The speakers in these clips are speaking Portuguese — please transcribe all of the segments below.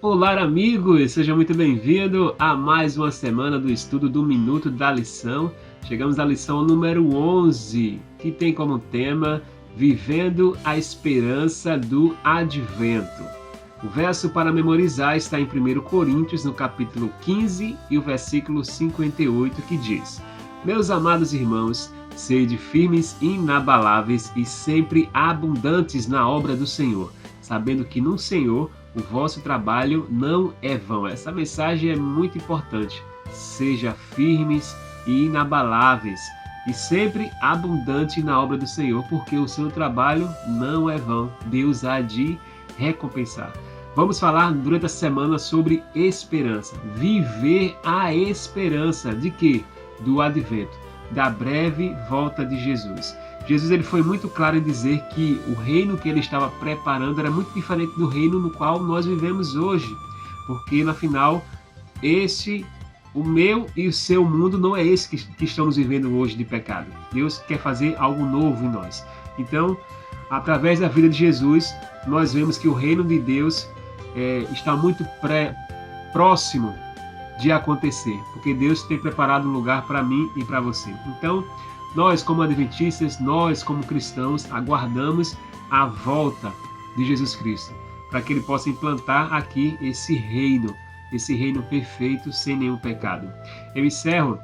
Olá, amigos! Seja muito bem-vindo a mais uma semana do estudo do Minuto da Lição. Chegamos à lição número 11, que tem como tema Vivendo a Esperança do Advento. O verso para memorizar está em 1 Coríntios, no capítulo 15 e o versículo 58, que diz: Meus amados irmãos, sede firmes e inabaláveis e sempre abundantes na obra do Senhor, sabendo que no Senhor o vosso trabalho não é vão. Essa mensagem é muito importante. Seja firmes e inabaláveis e sempre abundante na obra do Senhor, porque o seu trabalho não é vão. Deus há de recompensar. Vamos falar durante a semana sobre esperança. Viver a esperança de quê? Do advento, da breve volta de Jesus. Jesus ele foi muito claro em dizer que o reino que ele estava preparando era muito diferente do reino no qual nós vivemos hoje, porque na final o meu e o seu mundo não é esse que estamos vivendo hoje de pecado. Deus quer fazer algo novo em nós. Então, através da vida de Jesus, nós vemos que o reino de Deus está muito próximo de acontecer, porque Deus tem preparado um lugar para mim e para você. Então, nós como adventistas, nós como cristãos, aguardamos a volta de Jesus Cristo, para que Ele possa implantar aqui esse reino perfeito, sem nenhum pecado. Eu encerro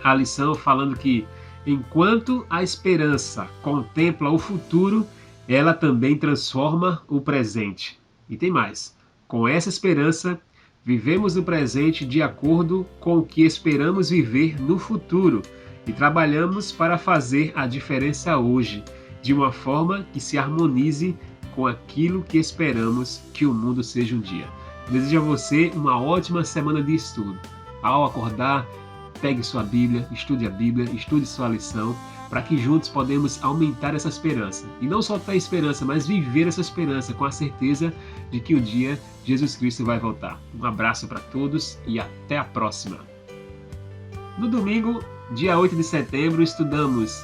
a lição falando que, enquanto a esperança contempla o futuro, ela também transforma o presente. E tem mais, com essa esperança, vivemos no presente de acordo com o que esperamos viver no futuro e trabalhamos para fazer a diferença hoje, de uma forma que se harmonize com aquilo que esperamos que o mundo seja um dia. Desejo a você uma ótima semana de estudo. Ao acordar, pegue sua Bíblia, estude sua lição, para que juntos podemos aumentar essa esperança. E não só ter esperança, mas viver essa esperança com a certeza de que um dia Jesus Cristo vai voltar. Um abraço para todos e até a próxima. No domingo, dia 8 de setembro, estudamos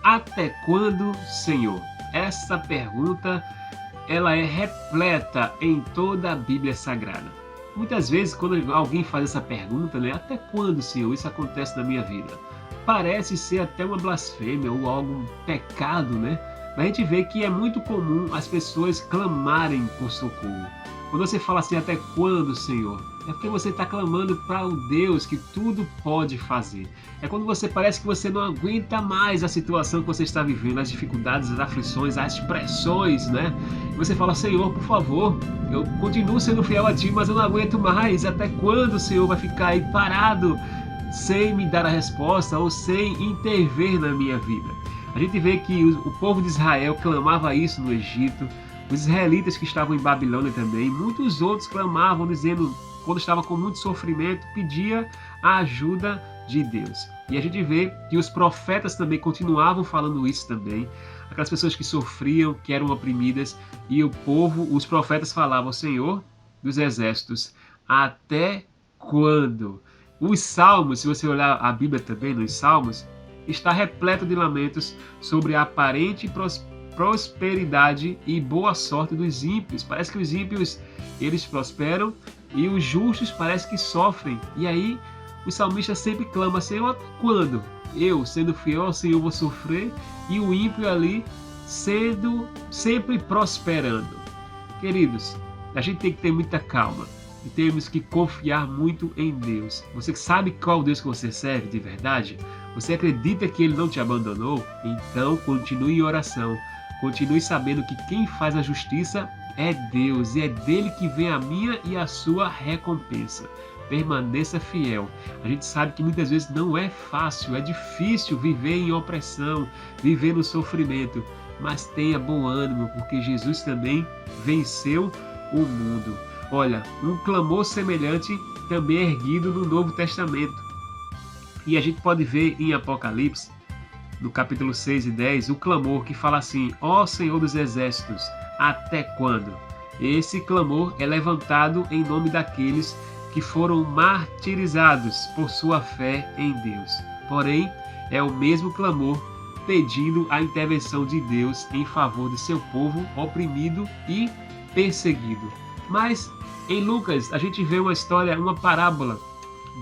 Até quando, Senhor? Essa pergunta ela é repleta em toda a Bíblia Sagrada. Muitas vezes, quando alguém faz essa pergunta, até quando, Senhor, isso acontece na minha vida? Parece ser até uma blasfêmia ou algum pecado, Mas a gente vê que é muito comum as pessoas clamarem por socorro. Quando você fala assim, até quando, Senhor? É porque você está clamando para o Deus que tudo pode fazer. É quando parece que você não aguenta mais a situação que você está vivendo, as dificuldades, as aflições, as pressões, E você fala, Senhor, por favor, eu continuo sendo fiel a Ti, mas eu não aguento mais. Até quando o Senhor vai ficar aí parado, sem me dar a resposta ou sem intervir na minha vida? A gente vê que o povo de Israel clamava isso no Egito, os israelitas que estavam em Babilônia também, muitos outros clamavam, dizendo, quando estava com muito sofrimento, pedia a ajuda de Deus. E a gente vê que os profetas também continuavam falando isso também, aquelas pessoas que sofriam, que eram oprimidas, e os profetas falavam, Senhor dos exércitos, até quando? Os Salmos, se você olhar a Bíblia também, nos Salmos, está repleto de lamentos sobre a aparente prosperidade e boa sorte dos ímpios. Parece que os ímpios, eles prosperam e os justos parece que sofrem. E aí, o salmista sempre clama, Senhor, até quando? Eu, sendo fiel ao Senhor, vou sofrer e o ímpio ali sendo sempre prosperando. Queridos, a gente tem que ter muita calma e temos que confiar muito em Deus. Você sabe qual Deus que você serve de verdade? Você acredita que Ele não te abandonou? Então continue em oração. Continue sabendo que quem faz a justiça é Deus e é dele que vem a minha e a sua recompensa. Permaneça fiel. A gente sabe que muitas vezes não é fácil, é difícil viver em opressão, viver no sofrimento, mas tenha bom ânimo, porque Jesus também venceu o mundo. Olha, um clamor semelhante também é erguido no Novo Testamento. E a gente pode ver em Apocalipse, no capítulo 6 e 10, o clamor que fala assim, ó Senhor dos Exércitos, até quando? Esse clamor é levantado em nome daqueles que foram martirizados por sua fé em Deus. Porém, é o mesmo clamor pedindo a intervenção de Deus em favor de seu povo oprimido e perseguido. Mas em Lucas a gente vê uma história, uma parábola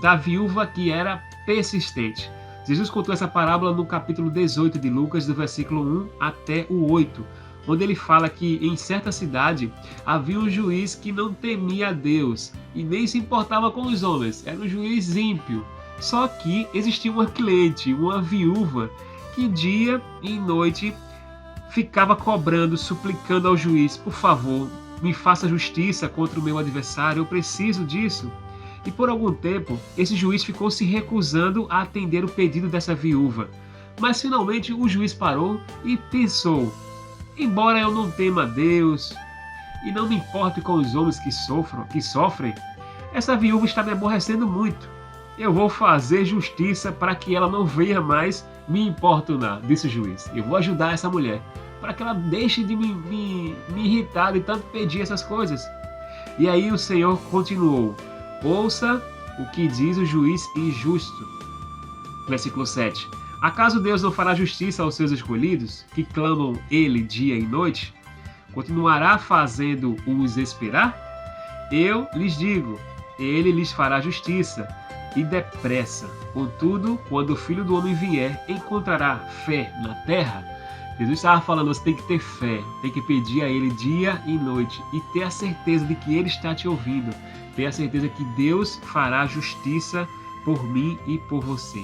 da viúva que era persistente. Jesus contou essa parábola no capítulo 18 de Lucas, do versículo 1 até o 8, onde ele fala que em certa cidade havia um juiz que não temia a Deus e nem se importava com os homens, era um juiz ímpio. Só que existia uma cliente, uma viúva, que dia e noite ficava cobrando, suplicando ao juiz: por favor, me faça justiça contra o meu adversário, eu preciso disso. E por algum tempo, esse juiz ficou se recusando a atender o pedido dessa viúva. Mas finalmente o juiz parou e pensou: embora eu não tema a Deus e não me importe com os homens que sofrem, essa viúva está me aborrecendo muito. Eu vou fazer justiça para que ela não venha mais me importunar, disse o juiz. Eu vou ajudar essa mulher para que ela deixe de me irritar de tanto pedir essas coisas. E aí o Senhor continuou: ouça o que diz o juiz injusto. Versículo 7. Acaso Deus não fará justiça aos seus escolhidos, que clamam ele dia e noite? Continuará fazendo-os esperar? Eu lhes digo, ele lhes fará justiça, e depressa. Contudo, quando o Filho do Homem vier, encontrará fé na terra? Jesus estava falando: você tem que ter fé, tem que pedir a Ele dia e noite e ter a certeza de que Ele está te ouvindo, ter a certeza que Deus fará justiça por mim e por você.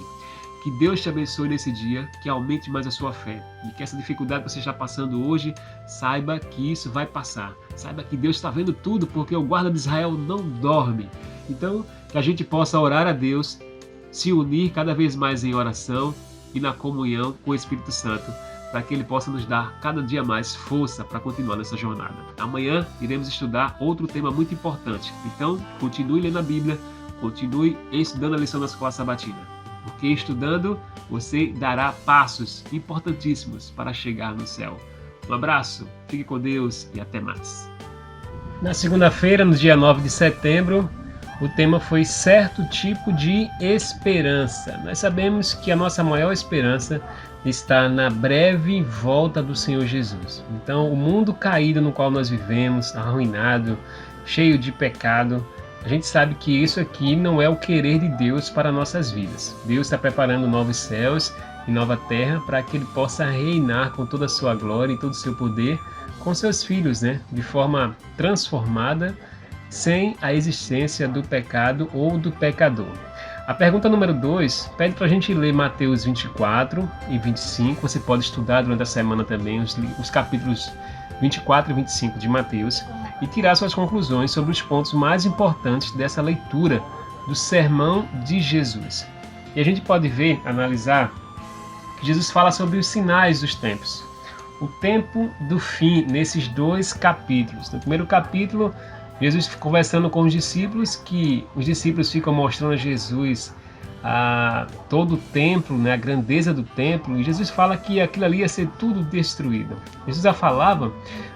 Que Deus te abençoe nesse dia, que aumente mais a sua fé e que essa dificuldade que você está passando hoje, saiba que isso vai passar. Saiba que Deus está vendo tudo, porque o guarda de Israel não dorme. Então, que a gente possa orar a Deus, se unir cada vez mais em oração e na comunhão com o Espírito Santo, para que Ele possa nos dar cada dia mais força para continuar nessa jornada. Amanhã iremos estudar outro tema muito importante. Então, continue lendo a Bíblia, continue estudando a lição da Escola Sabatina. Porque estudando, você dará passos importantíssimos para chegar no céu. Um abraço, fique com Deus e até mais. Na segunda-feira, no dia 9 de setembro, o tema foi certo tipo de esperança. Nós sabemos que a nossa maior esperança está na breve volta do Senhor Jesus. Então, o mundo caído no qual nós vivemos, arruinado, cheio de pecado, a gente sabe que isso aqui não é o querer de Deus para nossas vidas. Deus está preparando novos céus e nova terra para que Ele possa reinar com toda a sua glória e todo o seu poder com seus filhos, de forma transformada, sem a existência do pecado ou do pecador. A pergunta número 2 pede para a gente ler Mateus 24 e 25. Você pode estudar durante a semana também os capítulos 24 e 25 de Mateus e tirar suas conclusões sobre os pontos mais importantes dessa leitura do Sermão de Jesus. E a gente pode ver, analisar, que Jesus fala sobre os sinais dos tempos. O tempo do fim, nesses 2 capítulos. No primeiro capítulo, Jesus conversando com os discípulos, que os discípulos ficam mostrando a Jesus todo o templo, a grandeza do templo, e Jesus fala que aquilo ali ia ser tudo destruído. Jesus já falava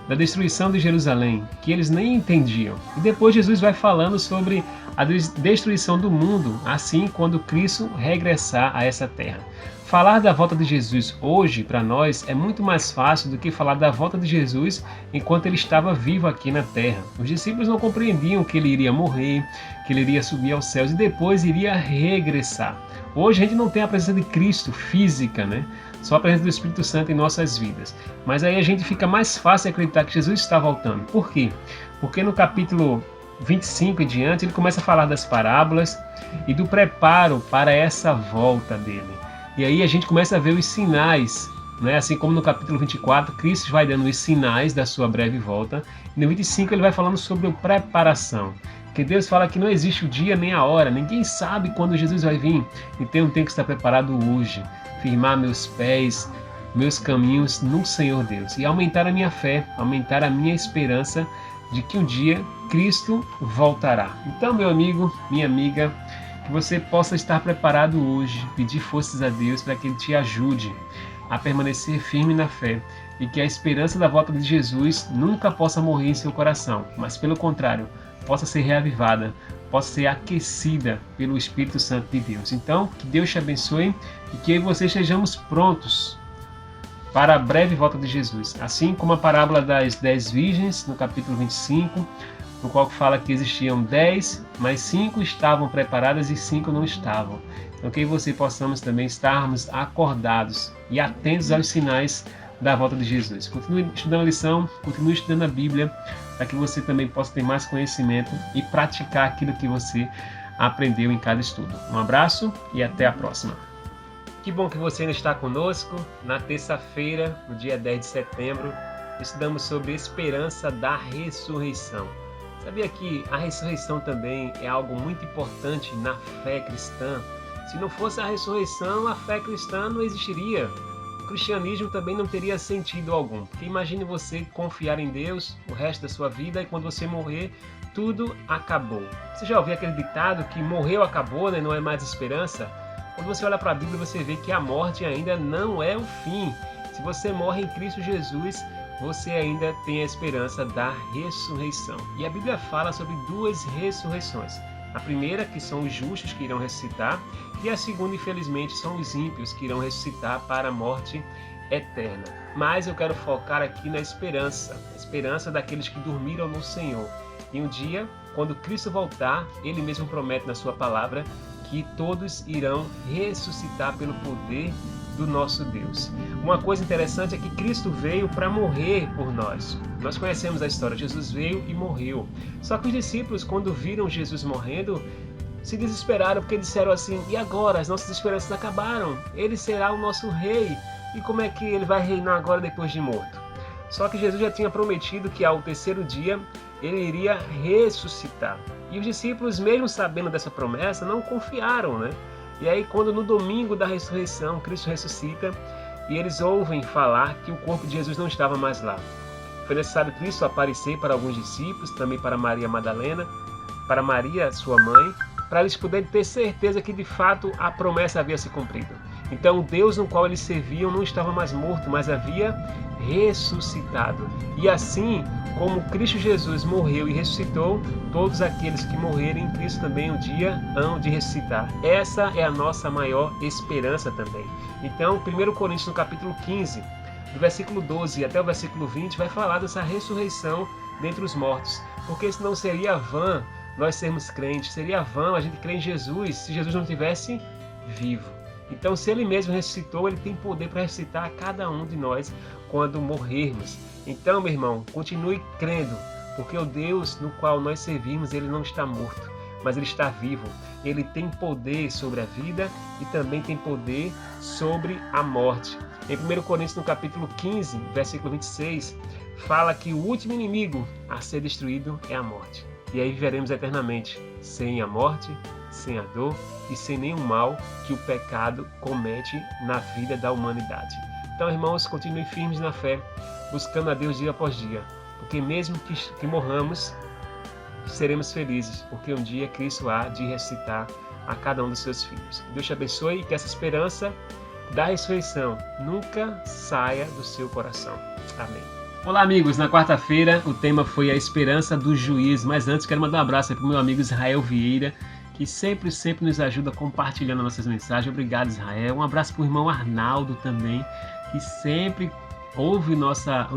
da destruição de Jerusalém, que eles nem entendiam. E depois Jesus vai falando sobre a destruição do mundo, assim quando Cristo regressar a essa terra. Falar da volta de Jesus hoje, para nós, é muito mais fácil do que falar da volta de Jesus enquanto ele estava vivo aqui na terra. Os discípulos não compreendiam que ele iria morrer, que ele iria subir aos céus e depois iria regressar. Hoje a gente não tem a presença de Cristo física, só a presença do Espírito Santo em nossas vidas. Mas aí a gente fica mais fácil acreditar que Jesus está voltando. Por quê? Porque no capítulo 25 e diante ele começa a falar das parábolas e do preparo para essa volta dele. E aí a gente começa a ver os sinais, assim como no capítulo 24, Cristo vai dando os sinais da sua breve volta. E no 25 ele vai falando sobre a preparação. Que Deus fala que não existe o dia nem a hora, ninguém sabe quando Jesus vai vir. Então eu tenho que estar preparado hoje, firmar meus pés, meus caminhos no Senhor Deus. E aumentar a minha fé, aumentar a minha esperança de que um dia Cristo voltará. Então, meu amigo, minha amiga, que você possa estar preparado hoje, pedir forças a Deus para que Ele te ajude a permanecer firme na fé e que a esperança da volta de Jesus nunca possa morrer em seu coração, mas pelo contrário, possa ser reavivada, possa ser aquecida pelo Espírito Santo de Deus. Então, que Deus te abençoe e que eu e você estejamos prontos para a breve volta de Jesus. Assim como a parábola das 10 virgens, no capítulo 25, no qual fala que existiam 10, mas 5 estavam preparadas e 5 não estavam. Então que você possamos também estarmos acordados e atentos aos sinais da volta de Jesus. Continue estudando a lição, continue estudando a Bíblia, para que você também possa ter mais conhecimento e praticar aquilo que você aprendeu em cada estudo. Um abraço e até a próxima. Que bom que você ainda está conosco. Na terça-feira, no dia 10 de setembro, estudamos sobre esperança da ressurreição. Sabia que a ressurreição também é algo muito importante na fé cristã? Se não fosse a ressurreição, a fé cristã não existiria. O cristianismo também não teria sentido algum. Porque imagine você confiar em Deus o resto da sua vida e quando você morrer, tudo acabou. Você já ouviu aquele ditado que morreu, acabou, né? Não é mais esperança? Quando você olha para a Bíblia, você vê que a morte ainda não é o fim. Se você morre em Cristo Jesus, você ainda tem a esperança da ressurreição. E a Bíblia fala sobre 2 ressurreições. A primeira, que são os justos que irão ressuscitar, e a segunda, infelizmente, são os ímpios que irão ressuscitar para a morte eterna. Mas eu quero focar aqui na esperança, a esperança daqueles que dormiram no Senhor. E um dia, quando Cristo voltar, Ele mesmo promete na sua palavra que todos irão ressuscitar pelo poder do nosso Deus. Uma coisa interessante é que Cristo veio para morrer por nós. Nós conhecemos a história, Jesus veio e morreu. Só que os discípulos, quando viram Jesus morrendo, se desesperaram porque disseram assim: e agora? As nossas esperanças acabaram. Ele será o nosso rei. E como é que ele vai reinar agora depois de morto? Só que Jesus já tinha prometido que ao terceiro dia ele iria ressuscitar. E os discípulos, mesmo sabendo dessa promessa, não confiaram, né? E aí, quando no domingo da ressurreição, Cristo ressuscita e eles ouvem falar que o corpo de Jesus não estava mais lá. Foi necessário Cristo aparecer para alguns discípulos, também para Maria Madalena, para Maria, sua mãe, para eles poderem ter certeza que de fato a promessa havia se cumprido. Então o Deus no qual eles serviam não estava mais morto, mas havia ressuscitado. E assim como Cristo Jesus morreu e ressuscitou, todos aqueles que morrerem em Cristo também um dia hão de ressuscitar. Essa é a nossa maior esperança também. Então 1 Coríntios no capítulo 15, do versículo 12 até o versículo 20, vai falar dessa ressurreição dentre os mortos. Porque senão seria vã nós sermos crentes, seria vã a gente crer em Jesus se Jesus não estivesse vivo. Então, se Ele mesmo ressuscitou, Ele tem poder para ressuscitar a cada um de nós quando morrermos. Então, meu irmão, continue crendo, porque o Deus no qual nós servimos, Ele não está morto, mas Ele está vivo. Ele tem poder sobre a vida e também tem poder sobre a morte. Em 1 Coríntios, no capítulo 15, versículo 26, fala que o último inimigo a ser destruído é a morte. E aí viveremos eternamente, sem a morte, sem a dor e sem nenhum mal que o pecado comete na vida da humanidade. Então, irmãos, continuem firmes na fé, buscando a Deus dia após dia, porque mesmo que morramos, seremos felizes, porque um dia Cristo há de ressuscitar a cada um dos seus filhos. Deus te abençoe e que essa esperança da ressurreição nunca saia do seu coração. Amém. Olá, amigos. Na quarta-feira o tema foi a esperança do juiz, mas antes quero mandar um abraço para o meu amigo Israel Vieira, que sempre nos ajuda compartilhando nossas mensagens. Obrigado, Israel. Um abraço para o irmão Arnaldo também, que sempre ouve os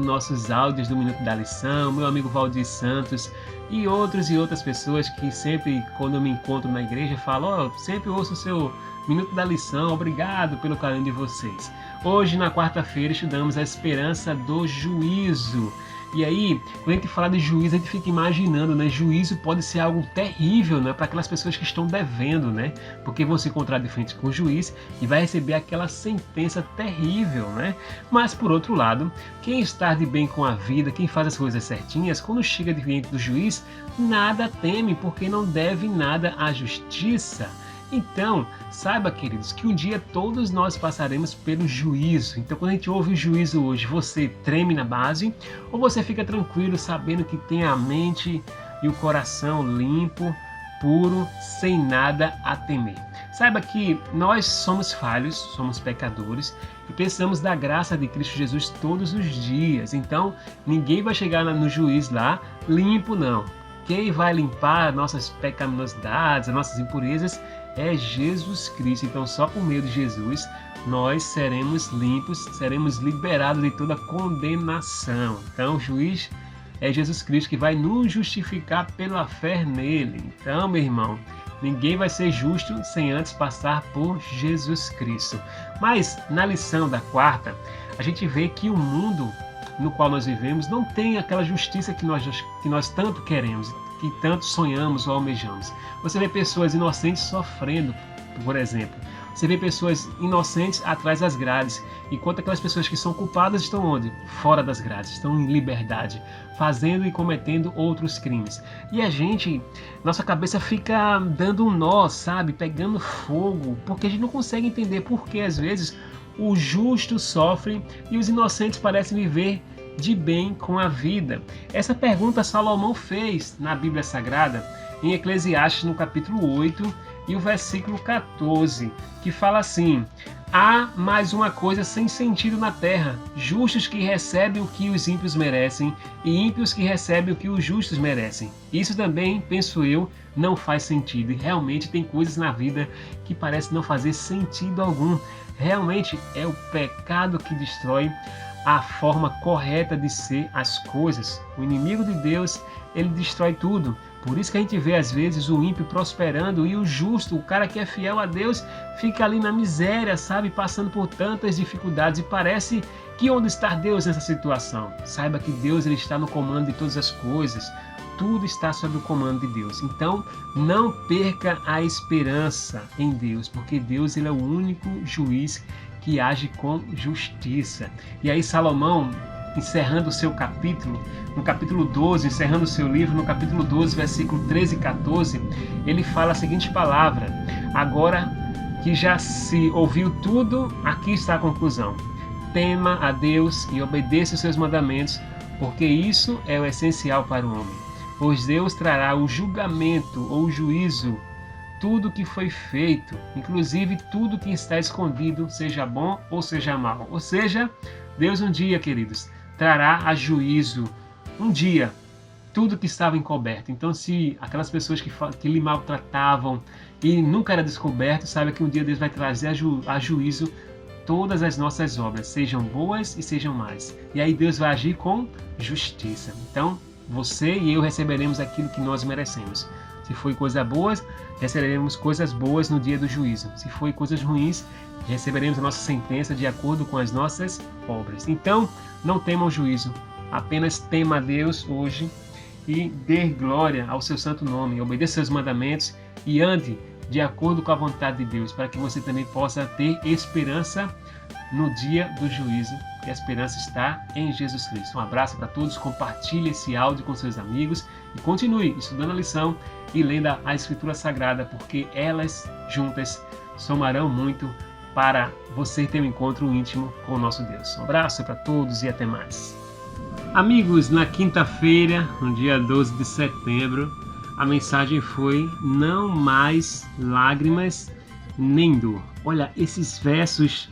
nossos áudios do Minuto da Lição, meu amigo Valdir Santos e outras pessoas que sempre, quando eu me encontro na igreja, falam: sempre ouço o seu Minuto da Lição, obrigado pelo carinho de vocês. Hoje, na quarta-feira, estudamos a esperança do juízo. E aí, quando a gente fala de juízo, a gente fica imaginando, né? Juízo pode ser algo terrível, né? Para aquelas pessoas que estão devendo, né? Porque vão se encontrar de frente com o juiz e vai receber aquela sentença terrível, né? Mas, por outro lado, quem está de bem com a vida, quem faz as coisas certinhas, quando chega diante do juiz, nada teme, porque não deve nada à justiça. Então, saiba, queridos, que um dia todos nós passaremos pelo juízo. Então, quando a gente ouve o juízo hoje, você treme na base ou você fica tranquilo sabendo que tem a mente e o coração limpo, puro, sem nada a temer? Saiba que nós somos falhos, somos pecadores e precisamos da graça de Cristo Jesus todos os dias. Então, ninguém vai chegar no juiz lá limpo, não. Quem vai limpar nossas pecaminosidades, as nossas impurezas, é Jesus Cristo. Então, só por meio de Jesus, nós seremos limpos, seremos liberados de toda condenação. Então, o juiz é Jesus Cristo que vai nos justificar pela fé nele. Então, meu irmão, ninguém vai ser justo sem antes passar por Jesus Cristo. Mas na lição da quarta, a gente vê que o mundo no qual nós vivemos não tem aquela justiça que nós tanto queremos, que tanto sonhamos ou almejamos. Você vê pessoas inocentes sofrendo, por exemplo. Você vê pessoas inocentes atrás das grades, enquanto aquelas pessoas que são culpadas estão onde? Fora das grades, estão em liberdade, fazendo e cometendo outros crimes. E a gente, nossa cabeça fica dando um nó, sabe? Pegando fogo, porque a gente não consegue entender por que às vezes o justo sofre e os inocentes parecem viver de bem com a vida. Essa pergunta Salomão fez na Bíblia Sagrada, em Eclesiastes, no capítulo 8, e o versículo 14, que fala assim: há mais uma coisa sem sentido na terra, justos que recebem o que os ímpios merecem, e ímpios que recebem o que os justos merecem. Isso também, penso eu, não faz sentido. E realmente tem coisas na vida que parecem não fazer sentido algum. Realmente é o pecado que destrói a forma correta de ser as coisas. O inimigo de Deus, ele destrói tudo. Por isso que a gente vê às vezes o ímpio prosperando e o justo, o cara que é fiel a Deus, fica ali na miséria, sabe, passando por tantas dificuldades, e parece que onde está Deus nessa situação? Saiba que Deus, ele está no comando de todas as coisas. Tudo está sob o comando de Deus. Então, não perca a esperança em Deus, porque Deus, ele é o único juiz que age com justiça. E aí Salomão, encerrando o seu capítulo, no capítulo 12, encerrando o seu livro, no capítulo 12, versículo 13 e 14, ele fala a seguinte palavra: agora que já se ouviu tudo, aqui está a conclusão. Tema a Deus e obedeça os seus mandamentos, porque isso é o essencial para o homem. Pois Deus trará o julgamento ou o juízo, tudo que foi feito, inclusive tudo que está escondido, seja bom ou seja mal. Ou seja, Deus um dia, queridos, trará a juízo, um dia, tudo que estava encoberto. Então, se aquelas pessoas que lhe maltratavam e nunca era descoberto, saiba que um dia Deus vai trazer a juízo todas as nossas obras, sejam boas e sejam más. E aí Deus vai agir com justiça. Então, você e eu receberemos aquilo que nós merecemos. Se foi coisa boa, receberemos coisas boas no dia do juízo. Se foi coisas ruins, receberemos a nossa sentença de acordo com as nossas obras. Então, não tema o juízo, apenas tema a Deus hoje e dê glória ao seu santo nome, obedeça seus mandamentos e ande de acordo com a vontade de Deus, para que você também possa ter esperança no dia do juízo. E a esperança está em Jesus Cristo. Um abraço para todos, compartilhe esse áudio com seus amigos e continue estudando a lição e lendo a Escritura Sagrada, porque elas juntas somarão muito para você ter um encontro íntimo com o nosso Deus. Um abraço para todos e até mais. Amigos, na quinta-feira, no dia 12 de setembro, a mensagem foi: não mais lágrimas nem dor. Olha, esses versos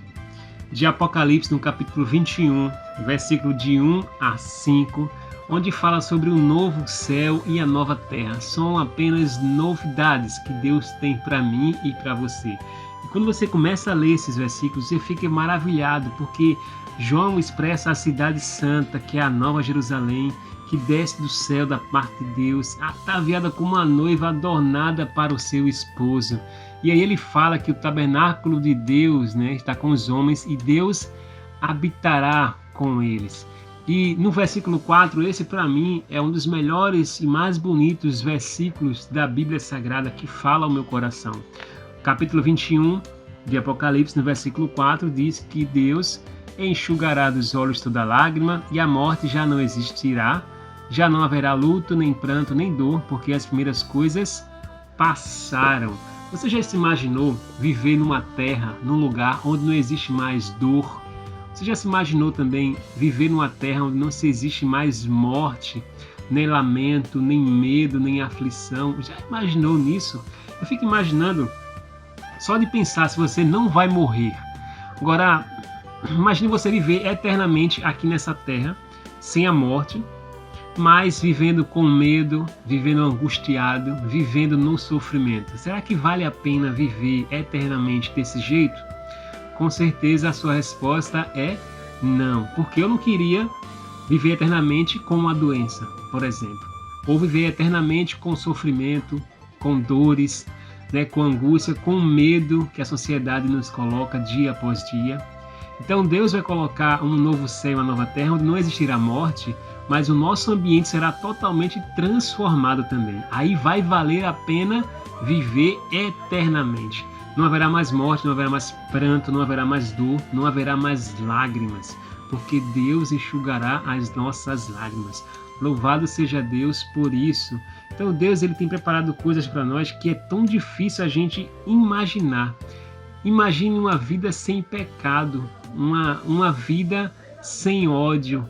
de Apocalipse, no capítulo 21, versículo de 1 a 5, onde fala sobre o novo céu e a nova terra. São apenas novidades que Deus tem para mim e para você. E quando você começa a ler esses versículos, você fica maravilhado, porque João expressa a cidade santa, que é a Nova Jerusalém, que desce do céu da parte de Deus, ataviada como uma noiva adornada para o seu esposo. E aí ele fala que o tabernáculo de Deus, está com os homens e Deus habitará com eles. E no versículo 4, esse para mim é um dos melhores e mais bonitos versículos da Bíblia Sagrada que fala ao meu coração. Capítulo 21 de Apocalipse, no versículo 4, diz que Deus enxugará dos olhos toda lágrima e a morte já não existirá, já não haverá luto, nem pranto, nem dor, porque as primeiras coisas passaram. Você já se imaginou viver numa terra, num lugar onde não existe mais dor? Você já se imaginou também viver numa terra onde não se existe mais morte, nem lamento, nem medo, nem aflição? Já imaginou nisso? Eu fico imaginando, só de pensar se você não vai morrer. Agora, imagine você viver eternamente aqui nessa terra, sem a morte, mas vivendo com medo, vivendo angustiado, vivendo no sofrimento. Será que vale a pena viver eternamente desse jeito? Com certeza a sua resposta é não, porque eu não queria Viver eternamente com a doença, por exemplo. Ou viver eternamente com sofrimento, com dores, né, com angústia, com medo que a sociedade nos coloca dia após dia. Então Deus vai colocar um novo céu e uma nova terra onde não existirá morte, mas o nosso ambiente será totalmente transformado também. Aí vai valer a pena viver eternamente. Não haverá mais morte, não haverá mais pranto, não haverá mais dor, não haverá mais lágrimas, porque Deus enxugará as nossas lágrimas. Louvado seja Deus por isso. Então Deus ele tem preparado coisas para nós que é tão difícil a gente imaginar. Imagine uma vida sem pecado, uma vida sem ódio,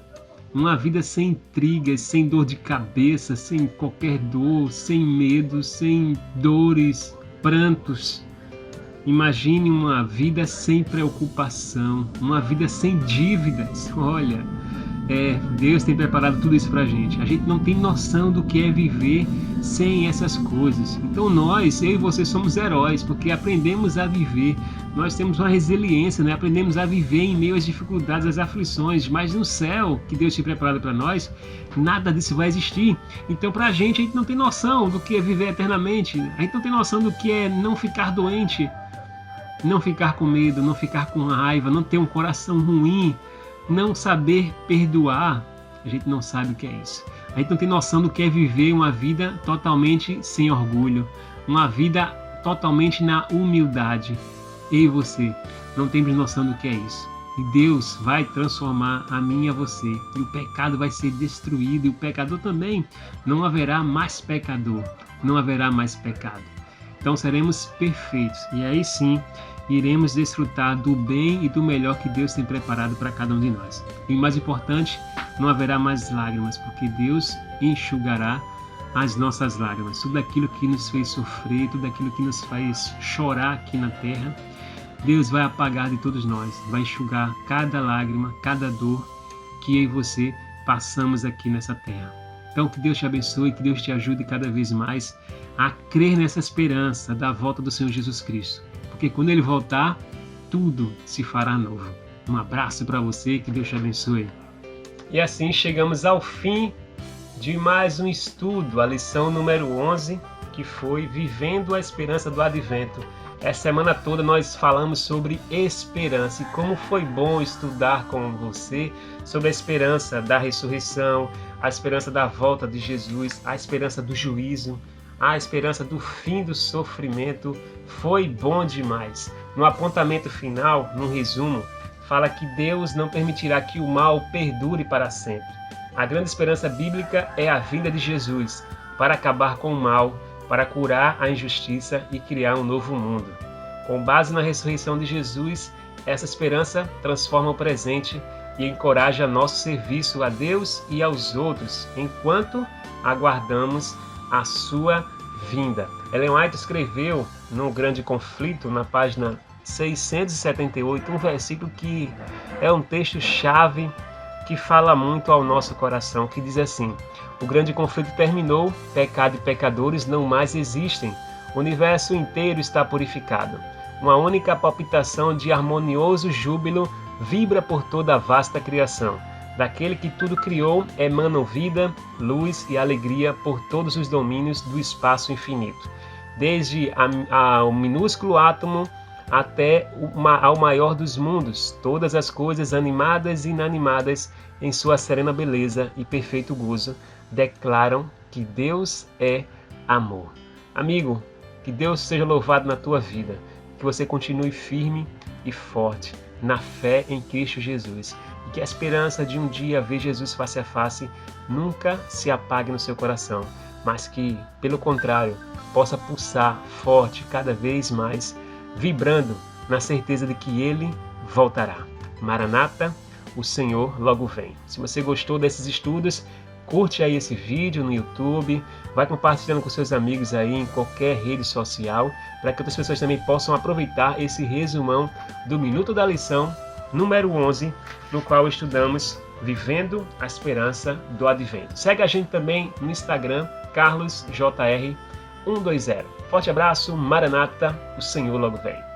uma vida sem intrigas, sem dor de cabeça, sem qualquer dor, sem medo, sem dores, prantos. Imagine uma vida sem preocupação, uma vida sem dívidas. Olha, Deus tem preparado tudo isso pra gente. A gente não tem noção do que é viver sem essas coisas. Então nós, eu e você, somos heróis, porque aprendemos a viver. Nós temos uma resiliência, né? Aprendemos a viver em meio às dificuldades, às aflições. Mas no céu, que Deus tem preparado para nós, nada disso vai existir. Então pra gente, a gente não tem noção do que é viver eternamente. A gente não tem noção do que é não ficar doente, não ficar com medo, não ficar com raiva, não ter um coração ruim, não saber perdoar. A gente não sabe o que é isso. A gente não tem noção do que é viver uma vida totalmente sem orgulho, uma vida totalmente na humildade. Eu e você não temos noção do que é isso. E Deus vai transformar a mim e a você. E o pecado vai ser destruído. E o pecador também. Não haverá mais pecador. Não haverá mais pecado. Então seremos perfeitos. E aí sim, iremos desfrutar do bem e do melhor que Deus tem preparado para cada um de nós. E o mais importante, não haverá mais lágrimas, porque Deus enxugará as nossas lágrimas. Tudo aquilo que nos fez sofrer, tudo aquilo que nos faz chorar aqui na terra, Deus vai apagar de todos nós, vai enxugar cada lágrima, cada dor que eu e você passamos aqui nessa terra. Então que Deus te abençoe, que Deus te ajude cada vez mais a crer nessa esperança da volta do Senhor Jesus Cristo. Porque quando Ele voltar, tudo se fará novo. Um abraço para você, que Deus te abençoe. E assim chegamos ao fim de mais um estudo, a lição número 11, que foi Vivendo a Esperança do Advento. Essa semana toda nós falamos sobre esperança e como foi bom estudar com você sobre a esperança da ressurreição, a esperança da volta de Jesus, a esperança do juízo, a esperança do fim do sofrimento. Foi bom demais. No apontamento final, no resumo, fala que Deus não permitirá que o mal perdure para sempre. A grande esperança bíblica é a vinda de Jesus para acabar com o mal, para curar a injustiça e criar um novo mundo. Com base na ressurreição de Jesus, essa esperança transforma o presente e encoraja nosso serviço a Deus e aos outros, enquanto aguardamos a sua vinda. Ellen White escreveu no Grande Conflito, na página 678, um versículo que é um texto-chave que fala muito ao nosso coração, que diz assim: o grande conflito terminou, pecado e pecadores não mais existem, o universo inteiro está purificado. Uma única palpitação de harmonioso júbilo vibra por toda a vasta criação. Daquele que tudo criou emanam vida, luz e alegria por todos os domínios do espaço infinito. Desde ao minúsculo átomo até ao maior dos mundos, todas as coisas animadas e inanimadas, em sua serena beleza e perfeito gozo, declaram que Deus é amor. Amigo, que Deus seja louvado na tua vida, que você continue firme e forte na fé em Cristo Jesus, e que a esperança de um dia ver Jesus face a face nunca se apague no seu coração, mas que, pelo contrário, possa pulsar forte cada vez mais, vibrando na certeza de que Ele voltará. Maranata, o Senhor logo vem. Se você gostou desses estudos, curte aí esse vídeo no YouTube, vai compartilhando com seus amigos aí em qualquer rede social, para que outras pessoas também possam aproveitar esse resumão do Minuto da Lição número 11, no qual estudamos Vivendo a Esperança do Advento. Segue a gente também no Instagram, carlosjr120. Forte abraço, Maranata, o Senhor logo vem.